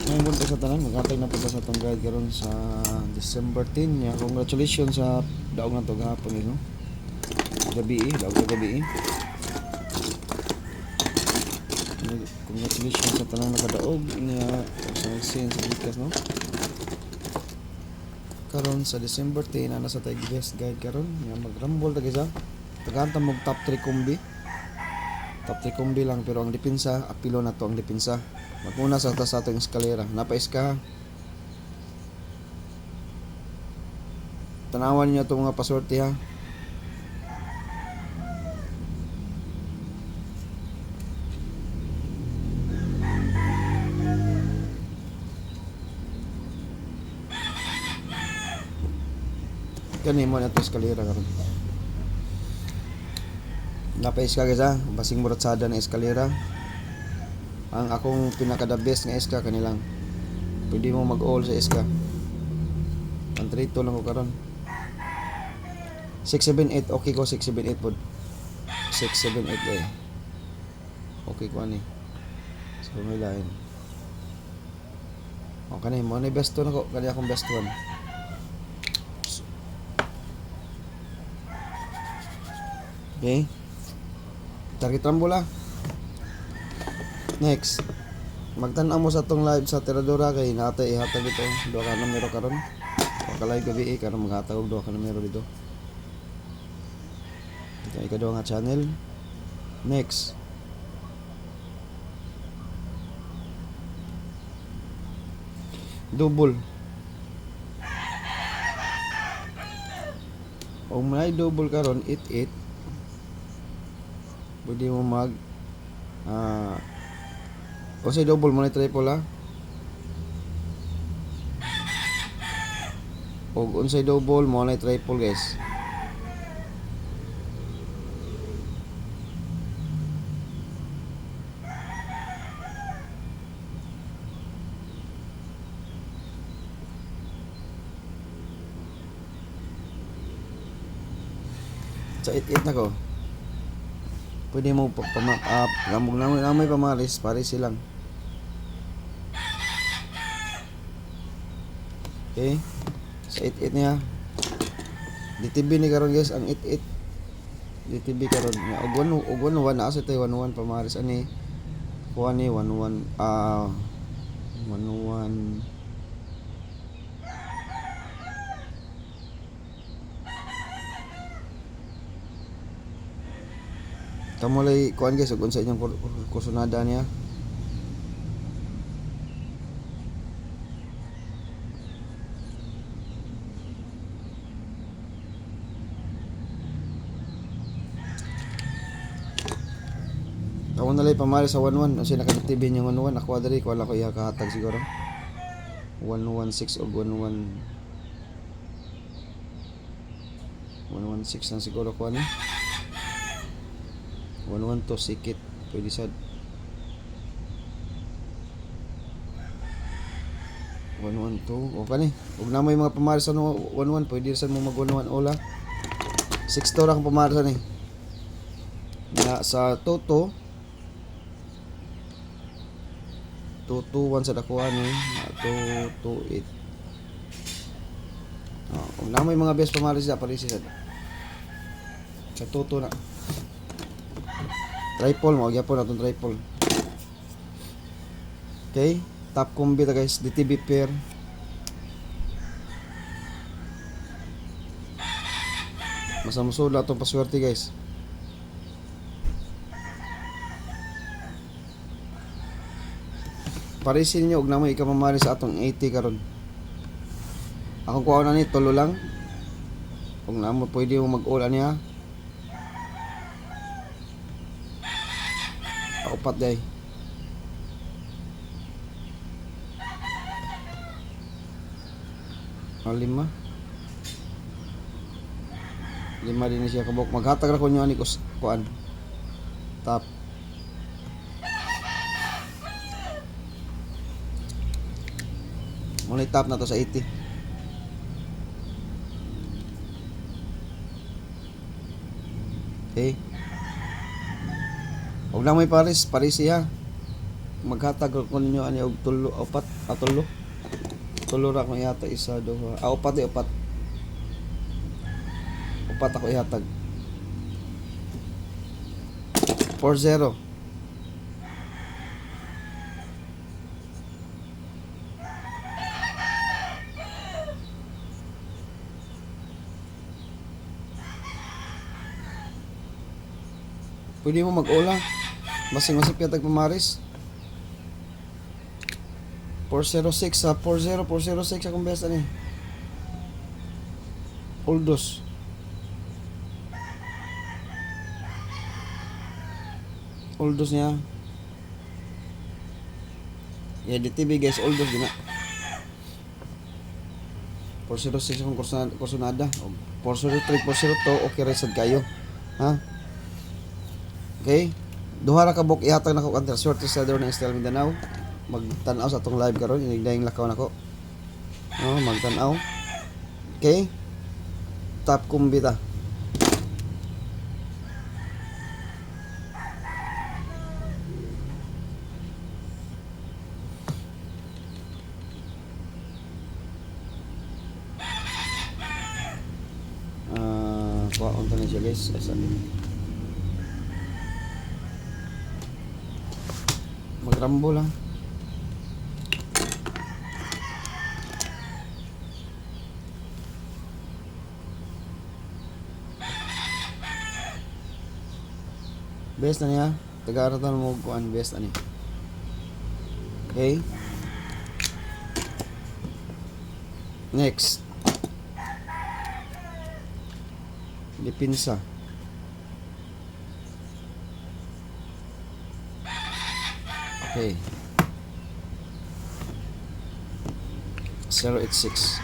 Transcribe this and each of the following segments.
Ngayon punta sa tanan, maghatag na punta sa itong guide karon sa December 10 niya. Congratulations sa daog na ito gahapon no? Gabi daog na gabi Congratulations sa tanang nakadaog niya sa nagsin sa bikas no. Karon sa December 10 ana sa tag best guide karon nga magrambol ta gisa. Tagantang mo top 3 kombi. Top 3 kombi lang pero ang depensa apilo na to ang depensa. Maguna sa atong eskalera. Napais ka. Tanawan niyo itong mga paswerte ha. Kani mo na ito eskalera karon. Napais ka guys ha. Basing muratsada ng eskalera. Ang akong pinaka the best nga eska kanilang. Pwede mo mag-all sa eska. Pantrito lang ko karon. 678 okay ko 678 pod. 678 eh. Okay ko ani. So may lain. O kanay mo na best 2 nako, kani akong best 1. Okay. Target rambola. Next. Magtan-aw mo sa tong live sa Tiradora kay natay ihatag ito. Duha ka numero karon. Ka live gabi karon maghatag og duha ka numero dito. Ito ikaduha nga channel. Next. Double. O may double karon 88. Pwede mo mag o say double mo na triple ha. O unsay double mo na triple guys. Sa 88 na ko. Pwede mo pag-up, gamog-namoy pamaris, pares silang. Okay. Sa 88 niya. DTB ni karon guys ang 88. DTB karon nga og 11 na sa tay 11 pamaris ani. Kuha ni 11 11 Kamu lay kuan guys ug unsa inyong kursunada niya. Ako na lay pamali sa 11 kasi naka-TV yung 11 ako diri ko wala ko ihakahatag siguro. 116 og 116 lang siguro ko ani. 112 sikit pwede sad 112 o kani ug na may mga pamarisan no 11 pwede sad mo mag 11 ola 6 to ra kang pamarisan ni na sa Toto 221 sa dakuha ni 228 kung na may mga best pamarisan parisi sad sa Toto na triple mo gyapon atong triple. Okay, top combi ta guys, DTB pair. Masamusula atong paswerte guys. Parisin niyo og namoy ikamamari sa atong 80 karon. Akong kuha na ni tulo lang. Kung namo pwede mo mag-all ani ha. Upat day. Lima din siya kabok. Maghatag ra ko nyo ani kuan. Top. Muna top na to sa 80. Okay. Huwag lang may paris siya. maghatag ko ninyo ani og tulo upat tulo. Tulo ra ko yata isa duha. Upat upat. Upat ako ihatag. 4-0. Pwede mo mag-ula. Masing-masing yatag pamaris. 406 sa 406 akong best ani. Oldos. Oldos niya. Yeah, di TV guys, oldos gina. 406 akong kursunada. 403, 402, okay rin sad kayo. Ha? Okay? Duha ra ka buk ihatag nako kanter short seller ng Style Mindanao. Magtan-aw sa atong live karon, inigdayeng lakaw nako. Magtan-aw. Okay? Top kumbita. Kuha unta na siya guys. Magrambo lang. Best na niya. Taga-aratan mo kuan best ani. Okay. Next. Dipinsa. Okay. 086.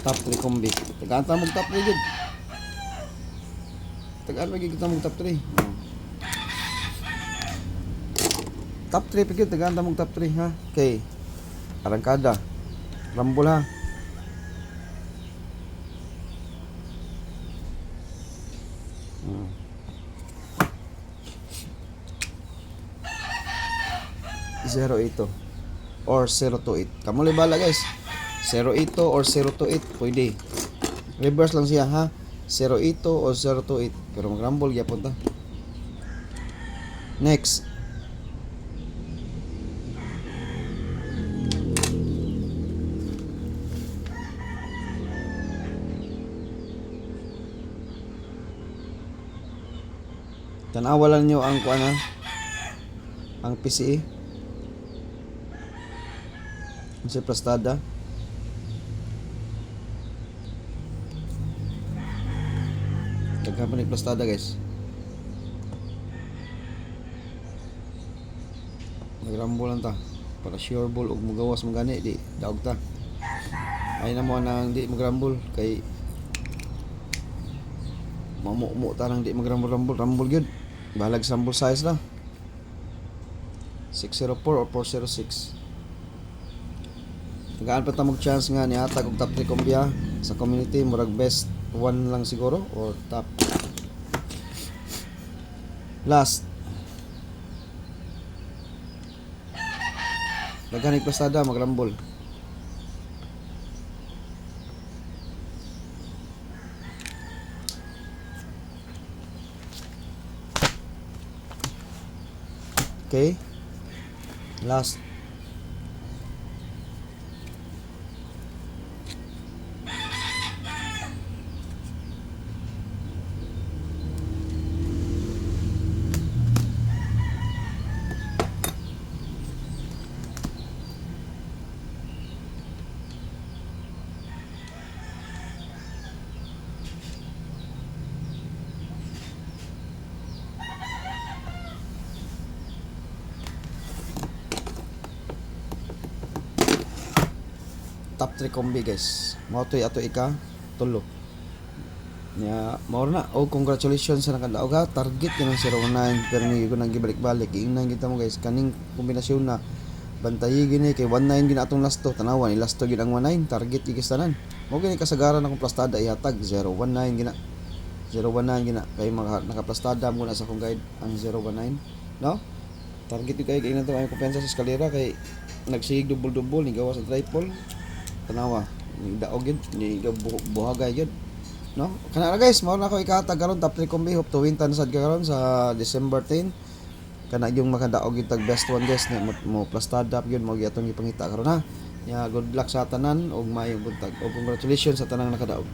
Top 3 kombi. Tagaan ta mong top 3 gud. Tagaan lagi kita mong top 3. Top 3 pigid tagaan ta mong top 3 ha. Okay. Arangkada. Rambol ha. Zero 8 or 028. Kamu libala guys. 082 or 028 pwede. Reverse lang siya ha. 082 or 028. Pero mag-rumble gyapon ta. Next. Tanawalan nyo ang kuana, ang PCE. Si plastada. Daghan pa ni plastada guys. Nagrambo lang ta para sure ball og mugawas mo gani di daog ta. Ay na mo nang di magrambol kay mamumo ta nang di magrambol gyud. Balag sample size na 604 or 406. Nagaan pa ta mag chance nga ni hatag og top 3 kombya sa community murag best 1 lang siguro or top last. Daghan pastada magrambol. Okay. Last. Top 3 kombi guys. Mao toy ato ika tulo. Nya mao na. Oh, congratulations sa nakadaog ha. Target ka ng 019 pero ni ko nang gibalik-balik. Ingnan kita mo guys kaning kombinasyon na bantayi gini kay 19 gina atong lasto tanawan ni lasto gid ang 19 target igis tanan mo gini kasagaran akong plastada ihatag 019 gina 019 gina kay mga nakaplastada mo na sa akong guide ang 019 no target kay na to ay kumpensa sa eskalera kay nagsigig dubol-dubol ni gawas sa triple tanawa ni daog gid ni buhagay gid no kana ra guys mao na ako ikahatag karon top 3 combi hope to win tan sad karon sa December 10 kana yung makadaog yung tag best one guys na mo plastada yun mo gyatong ipangita karon ha ya good luck sa tanan og maayong buntag og congratulations sa tanang nakadaog.